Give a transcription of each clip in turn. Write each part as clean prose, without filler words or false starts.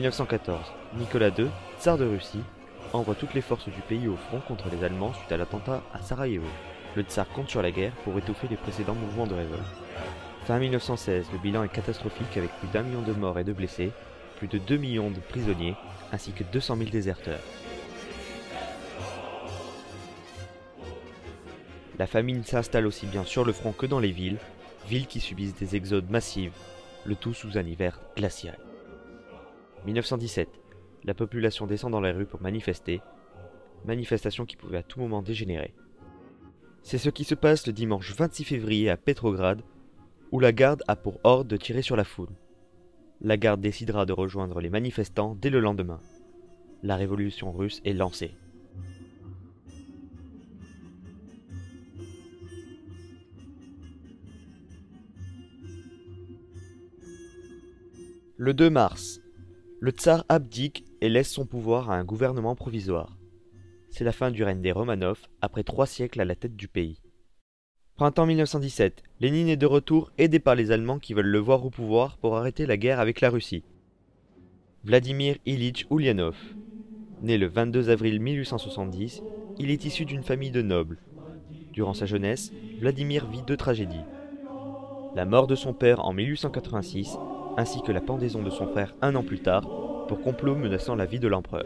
1914, Nicolas II, tsar de Russie, envoie toutes les forces du pays au front contre les Allemands suite à l'attentat à Sarajevo. Le tsar compte sur la guerre pour étouffer les précédents mouvements de révolte. Fin 1916, le bilan est catastrophique avec plus d'1 million de morts et de blessés, plus de 2 millions de prisonniers, ainsi que 200 000 déserteurs. La famine s'installe aussi bien sur le front que dans les villes qui subissent des exodes massifs, le tout sous un hiver glacial. 1917, la population descend dans les rues pour manifester, manifestation qui pouvait à tout moment dégénérer. C'est ce qui se passe le dimanche 26 février à Petrograd, où la garde a pour ordre de tirer sur la foule. La garde décidera de rejoindre les manifestants dès le lendemain. La révolution russe est lancée. Le 2 mars, le tsar abdique et laisse son pouvoir à un gouvernement provisoire. C'est la fin du règne des Romanov, après 3 siècles à la tête du pays. Printemps 1917, Lénine est de retour, aidé par les Allemands qui veulent le voir au pouvoir pour arrêter la guerre avec la Russie. Vladimir Ilitch Ulyanov, né le 22 avril 1870, il est issu d'une famille de nobles. Durant sa jeunesse, Vladimir vit 2 tragédies. La mort de son père en 1886, ainsi que la pendaison de son frère 1 an plus tard, pour complot menaçant la vie de l'empereur.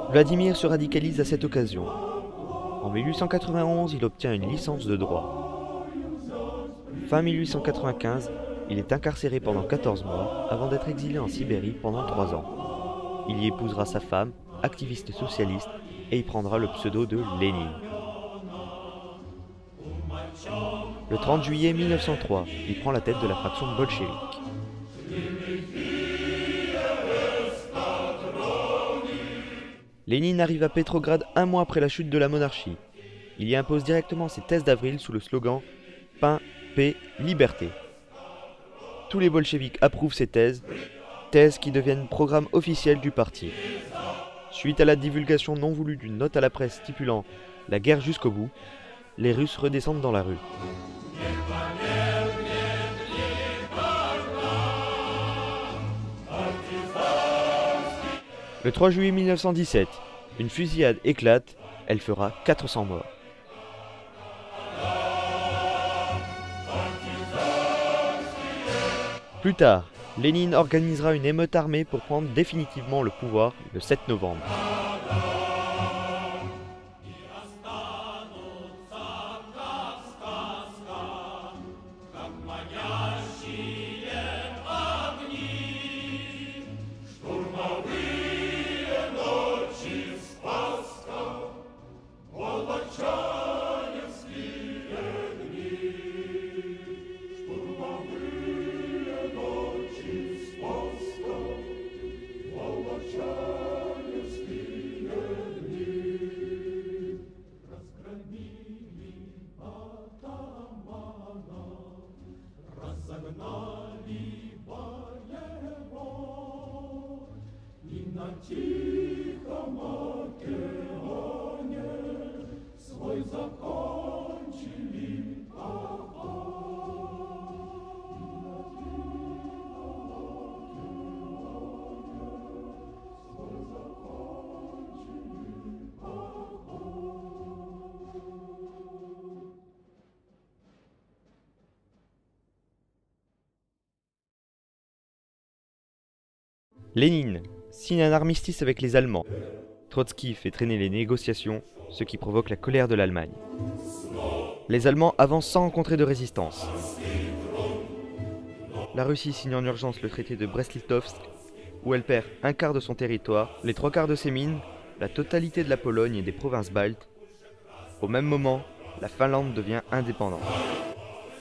Vladimir se radicalise à cette occasion. En 1891, il obtient une licence de droit. Fin 1895, il est incarcéré pendant 14 mois avant d'être exilé en Sibérie pendant 3 ans. Il y épousera sa femme, activiste socialiste, et y prendra le pseudo de Lénine. Le 30 juillet 1903, il prend la tête de la fraction bolchevique. Lénine arrive à Petrograd 1 mois après la chute de la monarchie. Il y impose directement ses thèses d'avril sous le slogan « Pain, paix, liberté ». Tous les bolcheviks approuvent ces thèses qui deviennent programme officiel du parti. Suite à la divulgation non voulue d'une note à la presse stipulant « La guerre jusqu'au bout », les Russes redescendent dans la rue. Le 3 juillet 1917, une fusillade éclate, elle fera 400 morts. Plus tard, Lénine organisera une émeute armée pour prendre définitivement le pouvoir le 7 novembre. Lénine signe un armistice avec les Allemands. Trotsky fait traîner les négociations, ce qui provoque la colère de l'Allemagne. Les Allemands avancent sans rencontrer de résistance. La Russie signe en urgence le traité de Brest-Litovsk, où elle perd 1/4 de son territoire, les 3/4 de ses mines, la totalité de la Pologne et des provinces baltes. Au même moment, la Finlande devient indépendante.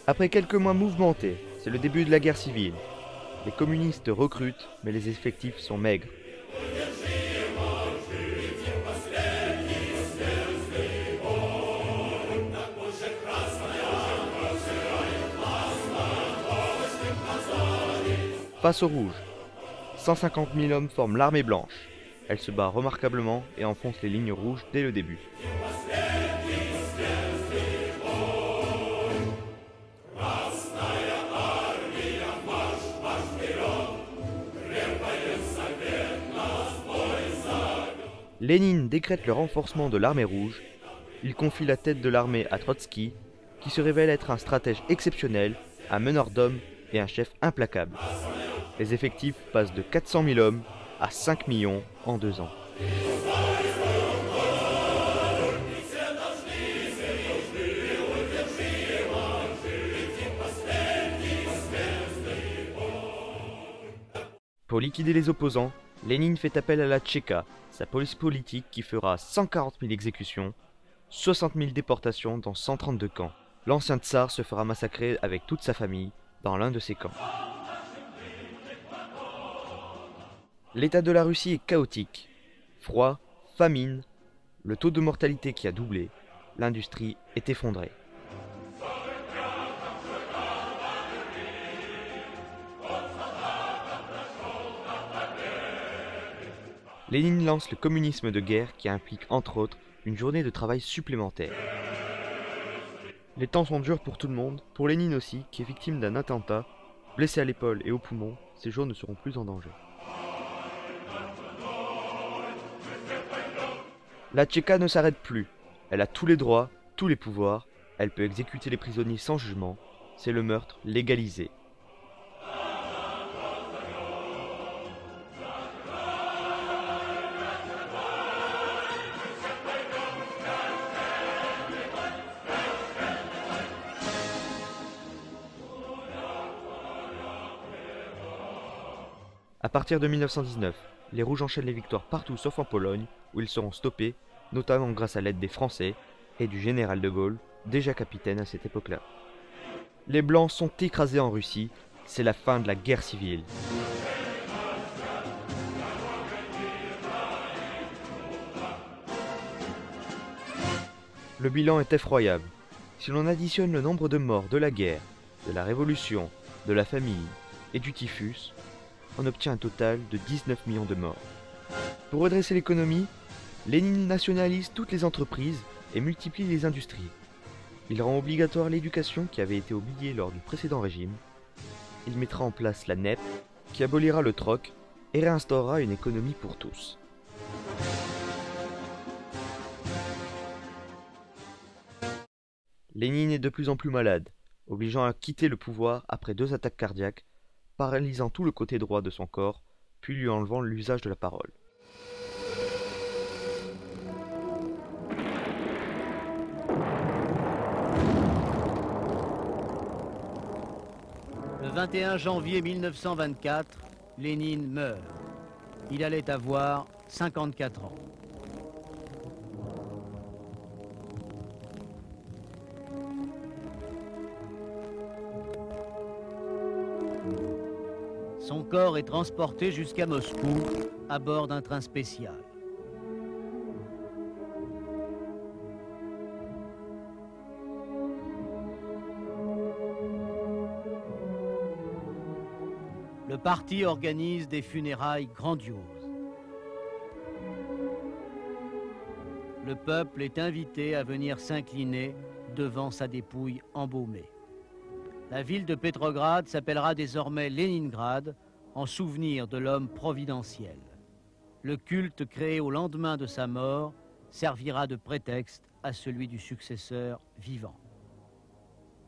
Après quelques mois mouvementés, c'est le début de la guerre civile. Les communistes recrutent, mais les effectifs sont maigres. Face aux Rouges, 150 000 hommes forment l'armée blanche. Elle se bat remarquablement et enfonce les lignes rouges dès le début. Lénine décrète le renforcement de l'armée rouge. Il confie la tête de l'armée à Trotsky, qui se révèle être un stratège exceptionnel, un meneur d'hommes et un chef implacable. Les effectifs passent de 400 000 hommes à 5 millions en 2 ans. Pour liquider les opposants, Lénine fait appel à la Tchéka, sa police politique qui fera 140 000 exécutions, 60 000 déportations dans 132 camps. L'ancien tsar se fera massacrer avec toute sa famille dans l'un de ces camps. L'état de la Russie est chaotique. Froid, famine, le taux de mortalité qui a doublé, l'industrie est effondrée. Lénine lance le communisme de guerre qui implique entre autres une journée de travail supplémentaire. Les temps sont durs pour tout le monde, pour Lénine aussi, qui est victime d'un attentat. Blessé à l'épaule et au poumon, ses jours ne seront plus en danger. La Tchéka ne s'arrête plus. Elle a tous les droits, tous les pouvoirs. Elle peut exécuter les prisonniers sans jugement. C'est le meurtre légalisé. À partir de 1919, les Rouges enchaînent les victoires partout sauf en Pologne, où ils seront stoppés, notamment grâce à l'aide des Français et du général de Gaulle, déjà capitaine à cette époque-là. Les Blancs sont écrasés en Russie, c'est la fin de la guerre civile. Le bilan est effroyable. Si l'on additionne le nombre de morts de la guerre, de la révolution, de la famine et du typhus, on obtient un total de 19 millions de morts. Pour redresser l'économie, Lénine nationalise toutes les entreprises et multiplie les industries. Il rend obligatoire l'éducation qui avait été oubliée lors du précédent régime. Il mettra en place la NEP, qui abolira le troc et réinstaurera une économie pour tous. Lénine est de plus en plus malade, obligeant à quitter le pouvoir après 2 attaques cardiaques, paralysant tout le côté droit de son corps, puis lui enlevant l'usage de la parole. Le 21 janvier 1924, Lénine meurt. Il allait avoir 54 ans. Son corps est transporté jusqu'à Moscou à bord d'un train spécial. Le parti organise des funérailles grandioses. Le peuple est invité à venir s'incliner devant sa dépouille embaumée. La ville de Pétrograd s'appellera désormais Léningrad, en souvenir de l'homme providentiel. Le culte créé au lendemain de sa mort servira de prétexte à celui du successeur vivant.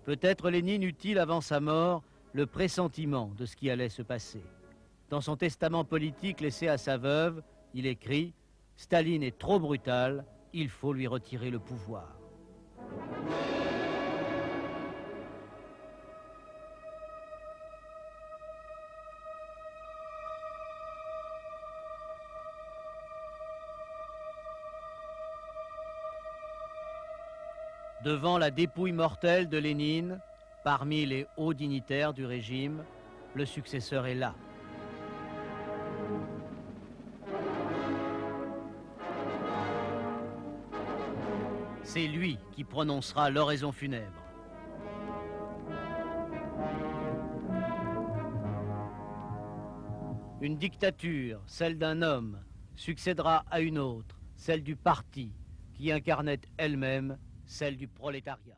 Peut-être Lénine eut-il avant sa mort le pressentiment de ce qui allait se passer. Dans son testament politique laissé à sa veuve, il écrit « Staline est trop brutal, il faut lui retirer le pouvoir ». Devant la dépouille mortelle de Lénine, parmi les hauts dignitaires du régime, le successeur est là. C'est lui qui prononcera l'oraison funèbre. Une dictature, celle d'un homme, succédera à une autre, celle du parti, qui incarnait elle-même celle du prolétariat.